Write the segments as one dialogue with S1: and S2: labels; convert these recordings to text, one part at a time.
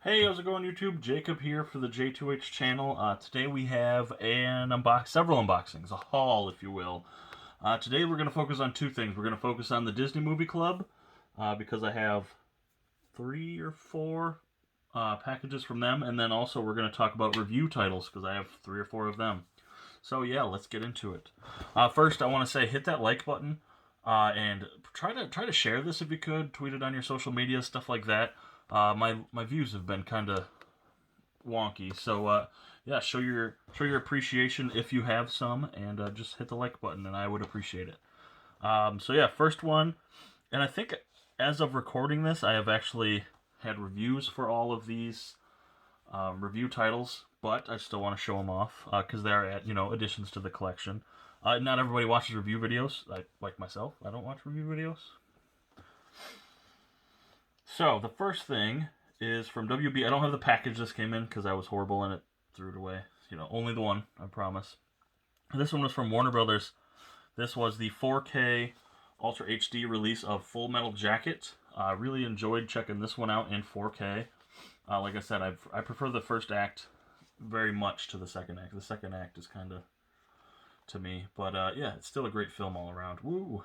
S1: Hey, how's it going, YouTube? Jacob here for the JTwoH channel. Today we have several unboxings, a haul, if you will. Today we're going to focus on two things. We're going to focus on the Disney Movie Club, because I have 3 or 4 packages from them, and then also we're going to talk about review titles, because I have 3 or 4 of them. So yeah, let's get into it. First, I want to say hit that like button, and try to share this if you could. Tweet it on your social media, stuff like that. My views have been kind of wonky, so yeah, show your appreciation if you have some, and just hit the like button, and I would appreciate it. So yeah, first one, and I think as of recording this, I have actually had reviews for all of these review titles, but I still want to show them off because they're additions to the collection. Not everybody watches review videos, like myself. I don't watch review videos. So, the first thing is from WB. I don't have the package this came in because I was horrible and it threw it away. Only the one, I promise. This one was from Warner Brothers. This was the 4K Ultra HD release of Full Metal Jacket. I really enjoyed checking this one out in 4K. Like I said, I prefer the first act very much to the second act. The second act is kind of to me. But yeah, it's still a great film all around. Woo!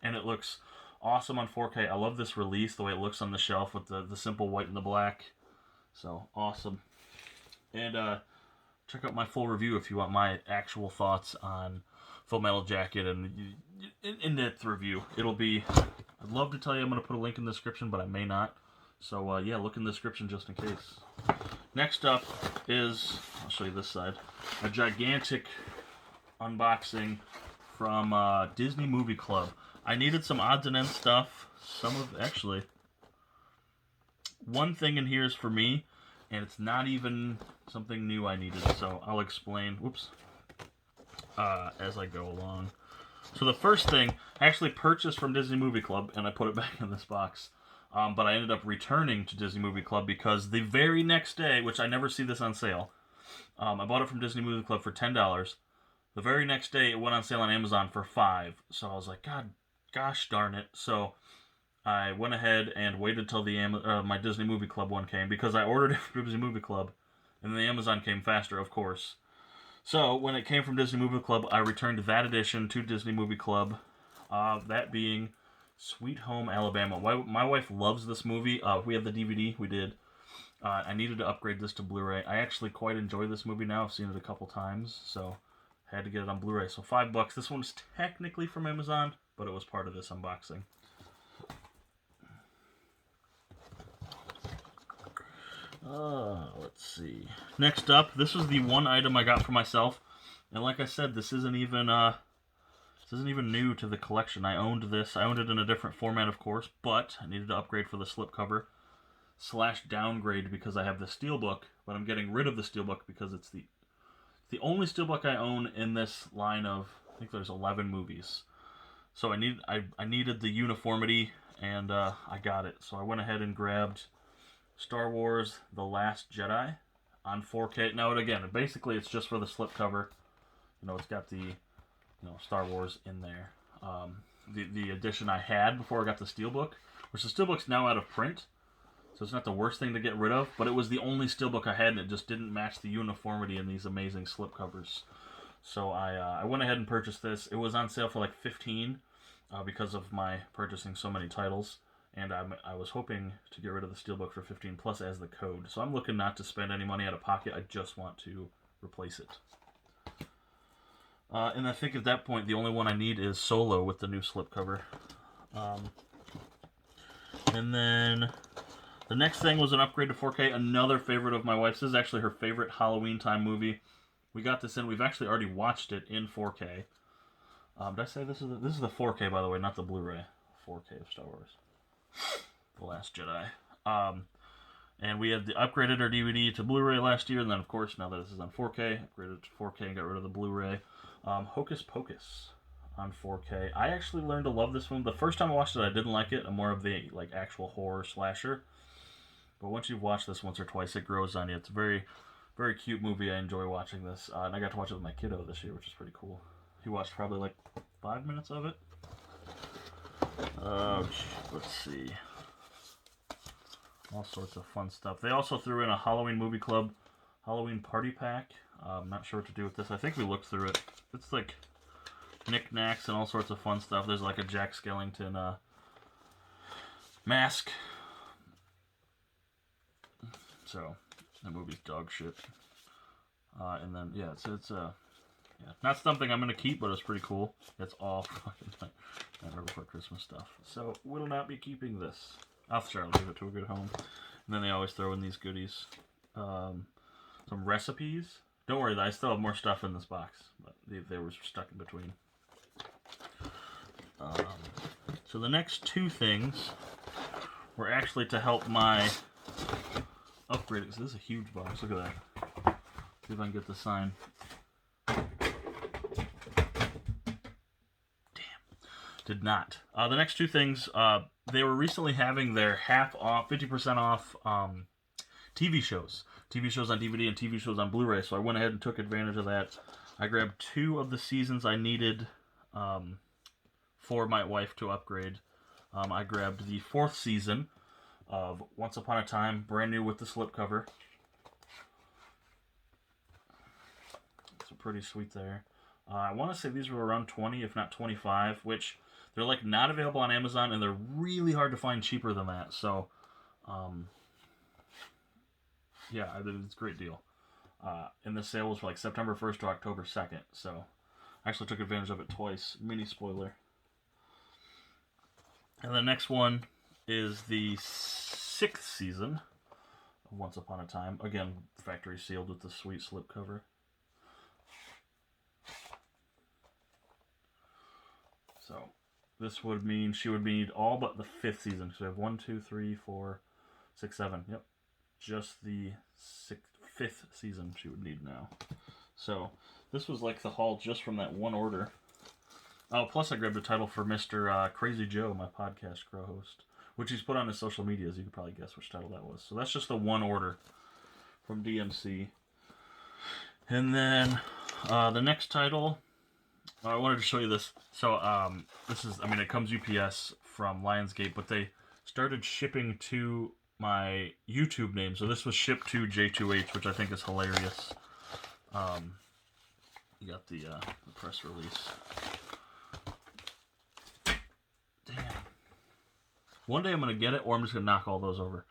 S1: And it looks awesome on 4K. I love this release, the way it looks on the shelf with the simple white and the black. So, awesome. And check out my full review if you want my actual thoughts on Full Metal Jacket and in-depth review. I'd love to tell you I'm going to put a link in the description, but I may not. So, yeah, look in the description just in case. Next up is, I'll show you this side, a gigantic unboxing from Disney Movie Club. I needed some odds and ends stuff. Actually, one thing in here is for me, and it's not even something new I needed, so I'll explain, as I go along. So the first thing, I actually purchased from Disney Movie Club, and I put it back in this box, but I ended up returning to Disney Movie Club because the very next day, which I never see this on sale, I bought it from Disney Movie Club for $10. The very next day, it went on sale on Amazon for $5, so I was like, gosh darn it. So I went ahead and waited till my Disney Movie Club one came, because I ordered it from Disney Movie Club, and then the Amazon came faster, of course. So when it came from Disney Movie Club, I returned that edition to Disney Movie Club, that being Sweet Home Alabama. My wife loves this movie. We have the DVD, we did. I needed to upgrade this to Blu-ray. I actually quite enjoy this movie now. I've seen it a couple times, so I had to get it on Blu-ray. So $5. This one's technically from Amazon, but it was part of this unboxing. Let's see. Next up, this was the one item I got for myself, and like I said, this isn't even new to the collection. I owned this. I owned it in a different format, of course, but I needed to upgrade for the slipcover / downgrade because I have the steelbook, but I'm getting rid of the steelbook because it's the only steelbook I own in this line of, I think there's 11 movies. So I needed the uniformity, and I got it. So I went ahead and grabbed Star Wars The Last Jedi on 4K. Now, again, basically it's just for the slipcover. It's got the Star Wars in there. The edition I had before I got the steelbook, which the steelbook's now out of print, so it's not the worst thing to get rid of, but it was the only steelbook I had, and it just didn't match the uniformity in these amazing slipcovers. So I went ahead and purchased this. It was on sale for like $15 because of my purchasing so many titles, and I was hoping to get rid of the steelbook for $15 plus as the code. So I'm looking not to spend any money out of pocket. I just want to replace it. And I think at that point the only one I need is Solo with the new slipcover. And then the next thing was an upgrade to 4K. Another favorite of my wife's. This is actually her favorite Halloween time movie. We got this in. We've actually already watched it in 4K. Did I say this is the 4K, by the way, not the Blu-ray. 4K of Star Wars. The Last Jedi. And we had upgraded our DVD to Blu-ray last year, and then, of course, now that this is on 4K, upgraded to 4K and got rid of the Blu-ray. Hocus Pocus on 4K. I actually learned to love this one. The first time I watched it, I didn't like it. I'm more of the actual horror slasher. But once you've watched this once or twice, it grows on you. It's a very, very cute movie. I enjoy watching this. And I got to watch it with my kiddo this year, which is pretty cool. He watched probably 5 minutes of it. Let's see. All sorts of fun stuff. They also threw in a Halloween Movie Club Halloween Party Pack. I'm not sure what to do with this. I think we looked through it. It's like knickknacks and all sorts of fun stuff. There's like a Jack Skellington mask. So, the movie's dog shit. And then, yeah, it's not something I'm going to keep, but it's pretty cool. It's all fucking Nightmare Before Christmas stuff. So, we'll not be keeping this. I'll try to leave it to a good home. And then they always throw in these goodies. Some recipes. Don't worry, I still have more stuff in this box. But they were stuck in between. So the next two things were actually to help my upgrade. So this is a huge box. Look at that. See if I can get the sign. Damn. Did not. The next two things, they were recently having their half off, 50% off TV shows. TV shows on DVD and TV shows on Blu-ray. So I went ahead and took advantage of that. I grabbed 2 of the seasons I needed for my wife to upgrade. I grabbed the 4th season of Once Upon a Time, brand new with the slipcover. So pretty sweet there. I want to say these were around 20, if not 25, which they're like not available on Amazon, and they're really hard to find cheaper than that. So, yeah, it's a great deal. And the sale was for like September 1st to October 2nd. So, I actually took advantage of it twice. Mini spoiler. And the next one is the 6th season of Once Upon a Time. Again, factory sealed with the sweet slipcover. So, this would mean she would need all but the 5th season. So we have 1, 2, 3, 4, 6, 7. Yep. Just the 5th season she would need now. So, this was like the haul just from that one order. Oh, plus I grabbed a title for Mr. Crazy Joe, my podcast co-host, which he's put on his social medias. You could probably guess which title that was. So that's just the one order from DMC. And then the next title, I wanted to show you this. So this is, I mean, it comes UPS from Lionsgate, but they started shipping to my YouTube name. So this was shipped to JTwoH, which I think is hilarious. You got the press release. Damn. One day I'm going to get it, or I'm just going to knock all those over.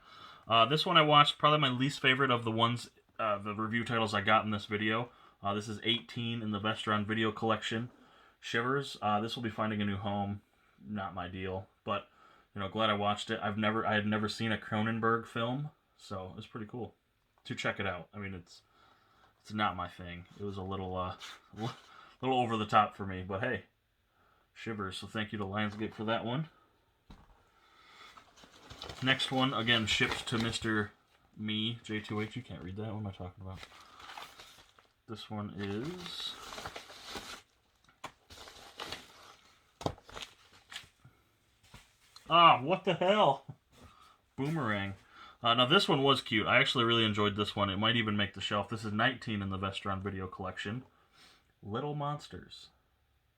S1: This one I watched, probably my least favorite of the ones, the review titles I got in this video. This is 18 in the Vestron video collection. Shivers. This will be finding a new home. Not my deal, but you know, glad I watched it. I had never seen a Cronenberg film, so it was pretty cool to check it out. I mean, it's not my thing. It was a little over the top for me, but hey, Shivers. So thank you to Lionsgate for that one. Next one, again, shipped to Mr. Me, JTwoH. You can't read that. What am I talking about? This one is... Ah, what the hell? Boomerang. Now, this one was cute. I actually really enjoyed this one. It might even make the shelf. This is 19 in the Vestron video collection. Little Monsters.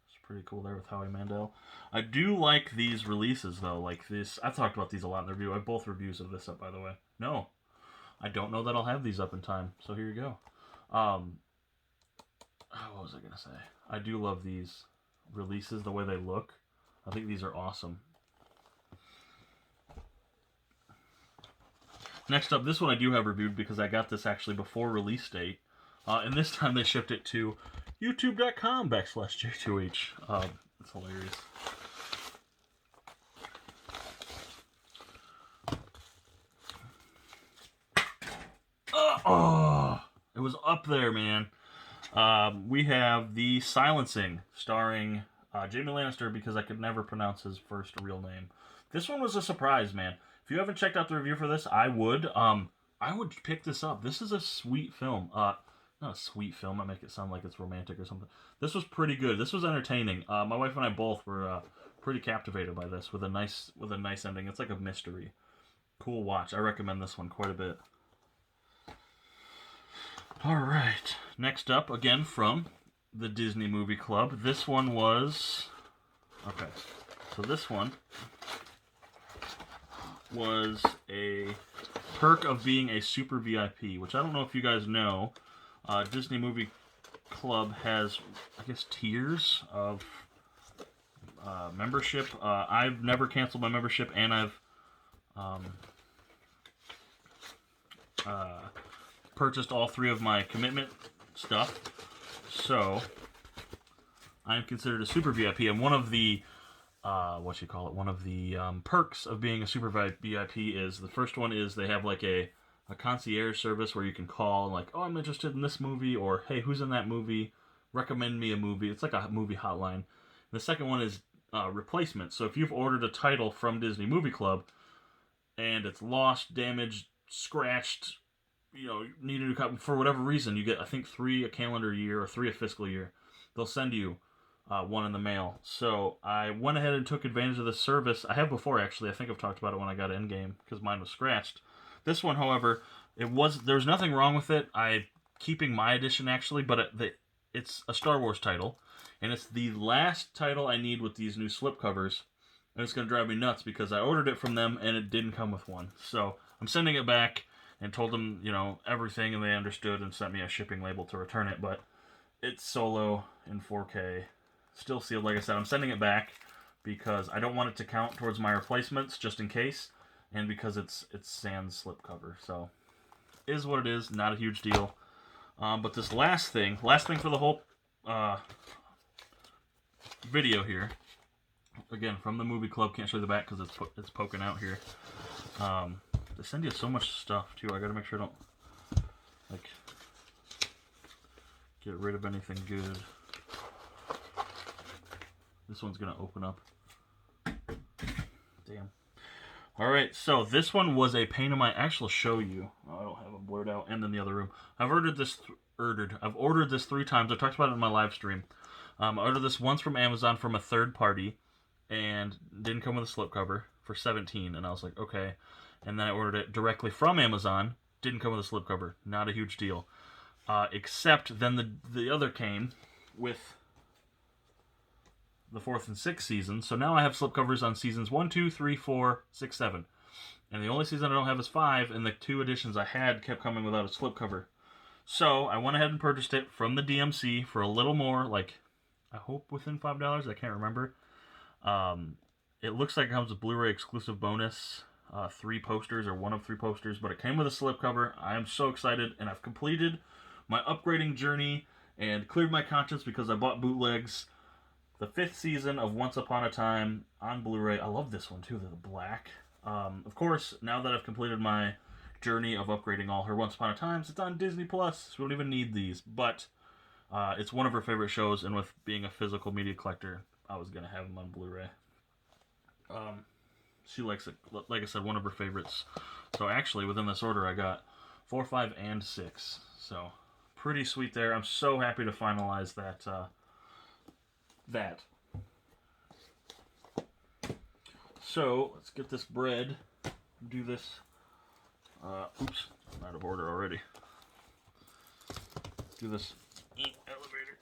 S1: It's pretty cool there with Howie Mandel. I do like these releases, though. Like this. I've talked about these a lot in the review. I have both reviews of this up, by the way. No. I don't know that I'll have these up in time. So here you go. What was I going to say? I do love these releases, the way they look. I think these are awesome. Next up, this one I do have reviewed because I got this actually before release date. And this time they shipped it to youtube.com/JTwoH. It's hilarious. Oh, it was up there, man. We have The Silencing, starring Jamie Lannister, because I could never pronounce his first real name. This one was a surprise, man. If you haven't checked out the review for this, I would pick this up. This is a sweet film. Not a sweet film. I make it sound like it's romantic or something. This was pretty good. This was entertaining. My wife and I both were pretty captivated by this with a nice ending. It's like a mystery. Cool watch. I recommend this one quite a bit. All right. Next up, again from the Disney Movie Club. This one was... Okay. So this one was a perk of being a super VIP, which I don't know if you guys know. Disney Movie Club has, I guess, tiers of membership. I've never canceled my membership, and I've purchased all 3 of my commitment stuff. So I'm considered a super VIP, and one of the one of the perks of being a super VIP is, the first one is they have like a concierge service where you can call and like, oh, I'm interested in this movie, or hey, who's in that movie? Recommend me a movie. It's like a movie hotline. And the second one is replacement. So if you've ordered a title from Disney Movie Club and it's lost, damaged, scratched, need a new copy for whatever reason, you get, I think, 3 a calendar year or 3 a fiscal year. They'll send you one in the mail. So I went ahead and took advantage of this service. I have before, actually. I think I've talked about it when I got Endgame, because mine was scratched. This one, however, there was nothing wrong with it. I'm keeping my edition, actually, but it's a Star Wars title, and it's the last title I need with these new slipcovers, and it's going to drive me nuts because I ordered it from them and it didn't come with one. So I'm sending it back and told them, everything, and they understood and sent me a shipping label to return it, but it's Solo in 4K. Still sealed, like I said. I'm sending it back because I don't want it to count towards my replacements, just in case, and because it's sans slipcover. So, is what it is. Not a huge deal. But this last thing for the whole video here. Again, from the movie club. Can't show you the back because it's poking out here. They send you so much stuff too. I gotta make sure I don't get rid of anything good. This one's gonna open up. Damn. Alright, so this one was a pain in my... Actually, I'll show you. Oh, I don't have it blurred out. And in the other room. I've ordered this 3 times. I talked about it in my live stream. I ordered this once from Amazon from a third party, and didn't come with a slipcover for $17. And I was like, okay. And then I ordered it directly from Amazon. Didn't come with a slipcover. Not a huge deal. Except then the other came with the 4th and 6th season. So now I have slipcovers on seasons 1, 2, 3, 4, 6, 7. And the only season I don't have is 5, and the 2 editions I had kept coming without a slipcover. So I went ahead and purchased it from the DMC for a little more, like, I hope within $5. I can't remember. It looks like it comes with Blu-ray exclusive bonus, 3 posters, or 1 of 3 posters, but it came with a slipcover. I am so excited, and I've completed my upgrading journey and cleared my conscience because I bought bootlegs. The 5th season of Once Upon a Time on Blu-ray. I love this one too, the black. Of course, now that I've completed my journey of upgrading all her Once Upon a Times, it's on Disney Plus, so we don't even need these. But it's one of her favorite shows, and with being a physical media collector, I was going to have them on Blu-ray. She likes it, like I said, one of her favorites. So actually, within this order, I got 4, 5, and 6. So pretty sweet there. I'm so happy to finalize that. So let's get this bread. Do this. Oops, I'm out of order already. Do this elevator.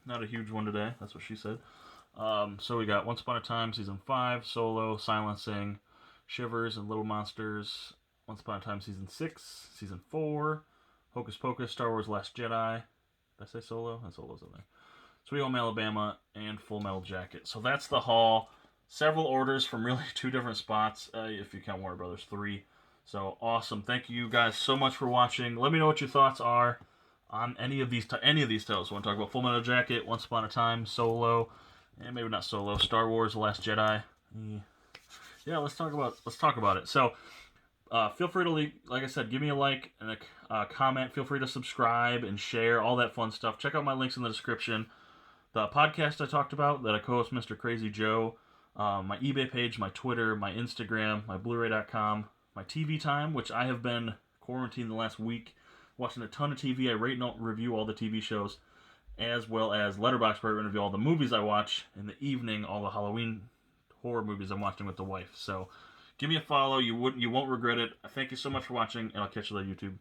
S1: Not a huge one today. That's what she said. So we got Once Upon a Time Season 5, Solo, Silencing, Shivers, and Little Monsters. Once Upon a Time Season 6, Season 4, Hocus Pocus, Star Wars Last Jedi. Did I say Solo? And Solo's in there. Sweet Home Alabama, and Full Metal Jacket. So that's the haul. Several orders from really 2 different spots, if you count Warner Brothers, 3. So awesome. Thank you guys so much for watching. Let me know what your thoughts are on any of these titles. Want to talk about Full Metal Jacket, Once Upon a Time, Solo, and maybe not Solo, Star Wars The Last Jedi. Yeah, let's talk about it. So feel free to leave, like I said, give me a like and a comment. Feel free to subscribe and share, all that fun stuff. Check out my links in the description. The podcast I talked about that I co-host Mr. Crazy Joe, my eBay page, my Twitter, my Instagram, my Blu-ray.com, my TV time, which I have been quarantined the last week, watching a ton of TV. I rate and review all the TV shows, as well as Letterboxd, where I review all the movies I watch in the evening, all the Halloween horror movies I'm watching with the wife. So give me a follow. You won't regret it. Thank you so much for watching, and I'll catch you later, YouTube.